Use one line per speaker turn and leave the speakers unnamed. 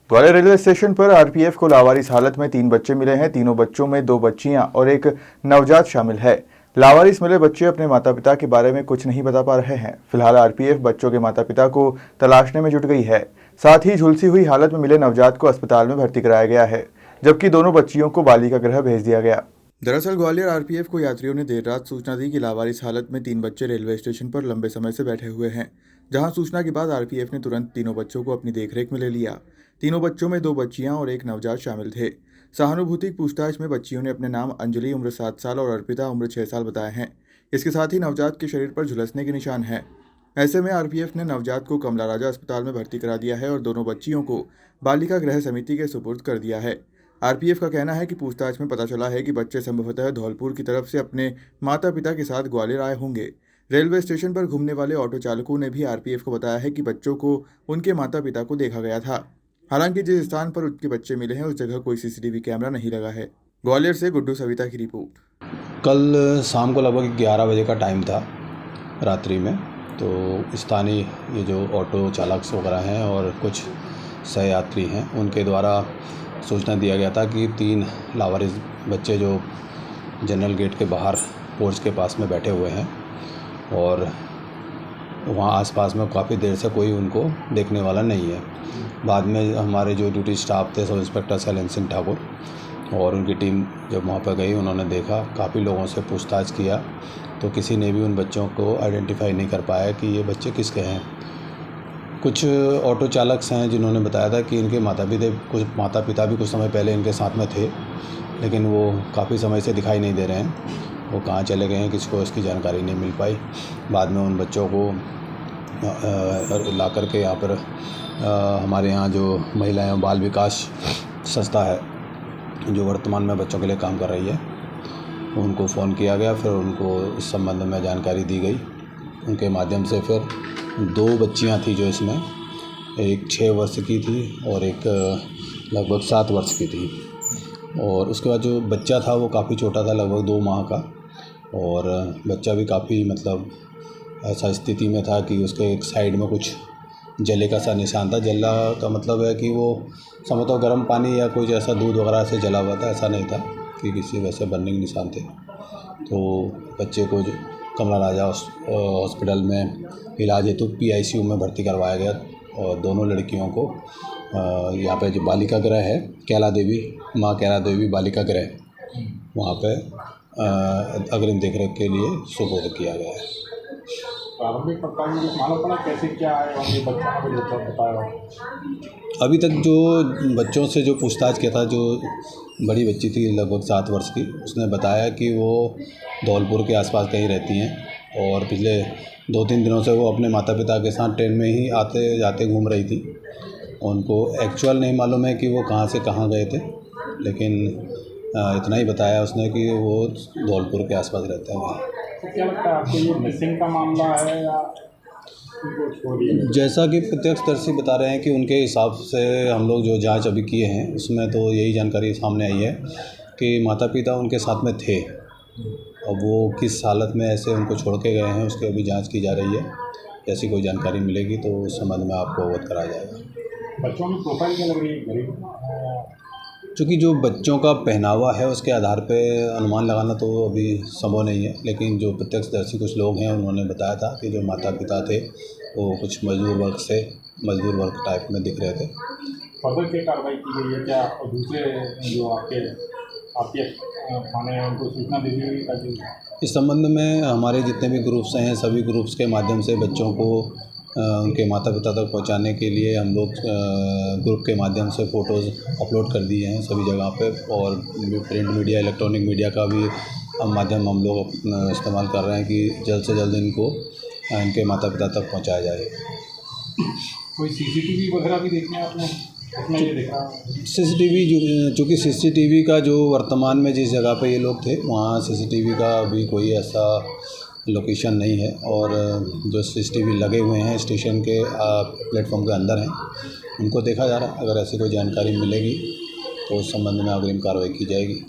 Gwalior railway station पर RPF को लावारिस हालत में 3 बच्चे मिले हैं। तीनों बच्चों में 2 बच्चियां और एक नवजात शामिल है। लावारिस मिले बच्चे अपने माता पिता के बारे में कुछ नहीं बता पा रहे हैं। फिलहाल आरपीएफ बच्चों के माता पिता को तलाशने में जुट गई है। साथ ही झुलसी हुई हालत में मिले नवजात को अस्पताल में भर्ती कराया गया है, जबकि दोनों बच्चियों को बालिका गृह भेज दिया गया। दरअसल ग्वालियर आरपीएफ को यात्रियों ने देर रात सूचना दी कि लावारिस हालत में 3 बच्चे रेलवे स्टेशन पर लंबे समय से बैठे हुए हैं। जहां सूचना के बाद आरपीएफ ने तुरंत तीनों बच्चों को अपनी देखरेख में ले लिया। तीनों बच्चों में 2 बच्चियां और एक नवजात शामिल थे। सहानुभूतिक पूछताछ में बच्चियों ने अपने नाम अंजलि उम्र 7 साल और अर्पिता उम्र 6 साल बताए हैं। इसके साथ ही नवजात के शरीर पर झुलसने के निशान हैं। ऐसे में आरपीएफ ने नवजात को कमला राजा अस्पताल में भर्ती करा दिया है और दोनों बच्चियों को बालिका गृह समिति के सुपुर्द कर दिया है। आरपीएफ का कहना है कि पूछताछ में पता चला है कि बच्चे संभवतः धौलपुर की तरफ से अपने माता पिता के साथ ग्वालियर आए होंगे। रेलवे स्टेशन पर घूमने वाले ऑटो चालकों ने भी आरपीएफ को बताया है कि बच्चों को उनके माता पिता को देखा गया था। हालांकि जिस स्थान पर उनके बच्चे मिले हैं उस जगह कोई सीसीटीवी कैमरा नहीं लगा है। ग्वालियर से गुड्डू सविता की रिपोर्ट।
कल शाम को लगभग 11 बजे का टाइम था रात्रि में। तो स्थानीय ये जो ऑटो चालक वगैरह हैं और कुछ सहयात्री हैं उनके द्वारा सूचना दिया गया था कि 3 लावारिस बच्चे जो जनरल गेट के बाहर पोर्च के पास में बैठे हुए हैं और वहाँ आसपास में काफ़ी देर से कोई उनको देखने वाला नहीं है। बाद में हमारे जो ड्यूटी स्टाफ थे, सब इंस्पेक्टर शैलेंद्र सिंह ठाकुर और उनकी टीम जब वहाँ पर गई, उन्होंने देखा, काफ़ी लोगों से पूछताछ किया तो किसी ने भी उन बच्चों को आइडेंटिफाई नहीं कर पाया कि ये बच्चे किसके हैं। कुछ ऑटो चालक हैं जिन्होंने बताया था कि इनके माता पिता भी कुछ समय पहले इनके साथ में थे, लेकिन वो काफ़ी समय से दिखाई नहीं दे रहे हैं। वो कहाँ चले गए हैं किसी को इसकी जानकारी नहीं मिल पाई। बाद में उन बच्चों को ला कर के यहाँ पर हमारे यहाँ जो महिला एवं बाल विकास संस्था है जो वर्तमान में बच्चों के लिए काम कर रही है, उनको फ़ोन किया गया। फिर उनको इस संबंध में जानकारी दी गई। उनके माध्यम से फिर 2 बच्चियां थी जो इसमें, एक 6 वर्ष की थी और एक लगभग 7 वर्ष की थी। और उसके बाद जो बच्चा था वो काफ़ी छोटा था, लगभग 2 माह का, और बच्चा भी काफ़ी मतलब ऐसा स्थिति में था कि उसके एक साइड में कुछ जले का सा निशान था। जला का मतलब है कि वो समझो गर्म पानी या कोई जैसा दूध वगैरह से जला हुआ था, ऐसा नहीं था कि किसी वैसे बर्निंग निशान थे। तो बच्चे को कमला राजा हॉस्पिटल में इलाज हेतु PICU में भर्ती करवाया गया और दोनों लड़कियों को यहाँ पे जो बालिका गृह है, माँ कैला देवी बालिका गृह, वहाँ पे अग्रिम देखरेख के लिए सुपुर्द किया गया है।
प्रारंभिक मालूम पड़ा कैसे क्या है और ये बच्चा को बताया?
अभी तक जो बच्चों से जो पूछताछ किया था, जो बड़ी बच्ची थी लगभग 7 वर्ष की, उसने बताया कि वो धौलपुर के आसपास कहीं रहती हैं और पिछले 2-3 दिनों से वो अपने माता पिता के साथ ट्रेन में ही आते जाते घूम रही थी। उनको एक्चुअल नहीं मालूम है कि वो कहाँ से कहाँ गए थे, लेकिन इतना ही बताया उसने कि वो धौलपुर के आसपास रहते हैं।
तो क्या लगता है आपको, ये मिसिंग का मामला है या
जैसा कि प्रत्यक्षदर्शी बता रहे हैं कि उनके हिसाब से हम लोग जो जांच अभी किए हैं उसमें तो यही जानकारी सामने आई है कि माता पिता उनके साथ में थे। अब वो किस हालत में ऐसे उनको छोड़ के गए हैं उसकी अभी जांच की जा रही है। जैसी कोई जानकारी मिलेगी तो उस संबंध में आपको अवगत कराया जाएगा।
बच्चों की प्रोफाइल क्या लग रही है?
चूँकि जो बच्चों का पहनावा है उसके आधार पे अनुमान लगाना तो अभी संभव नहीं है, लेकिन जो प्रत्यक्षदर्शी कुछ लोग हैं उन्होंने बताया था कि जो माता पिता थे वो कुछ मजदूर वर्ग टाइप में दिख रहे थे।
फर्दर क्या कार्रवाई की गई है? क्या दूसरे जो आपके थाने हैं उनको सूचना दी गई ताकि
इस संबंध में हमारे जितने भी ग्रुप्स हैं सभी ग्रुप्स के माध्यम से बच्चों को उनके माता पिता तक पहुंचाने के लिए हम लोग ग्रुप के माध्यम से फ़ोटोज़ अपलोड कर दिए हैं सभी जगह पे, और प्रिंट मीडिया, इलेक्ट्रॉनिक मीडिया का भी माध्यम हम लोग इस्तेमाल कर रहे हैं कि जल्द से जल्द इनको इनके माता पिता तक पहुंचाया जाए।
कोई CCTV वगैरह भी देखने आपने ये देखा?
चूँकि CCTV का जो वर्तमान में जिस जगह पे ये लोग थे वहाँ CCTV का अभी कोई ऐसा लोकेशन नहीं है, और जो CCTV लगे हुए हैं स्टेशन के प्लेटफॉर्म के अंदर हैं उनको देखा जा रहा है। अगर ऐसी कोई जानकारी मिलेगी तो उस संबंध में अग्रिम कार्रवाई की जाएगी।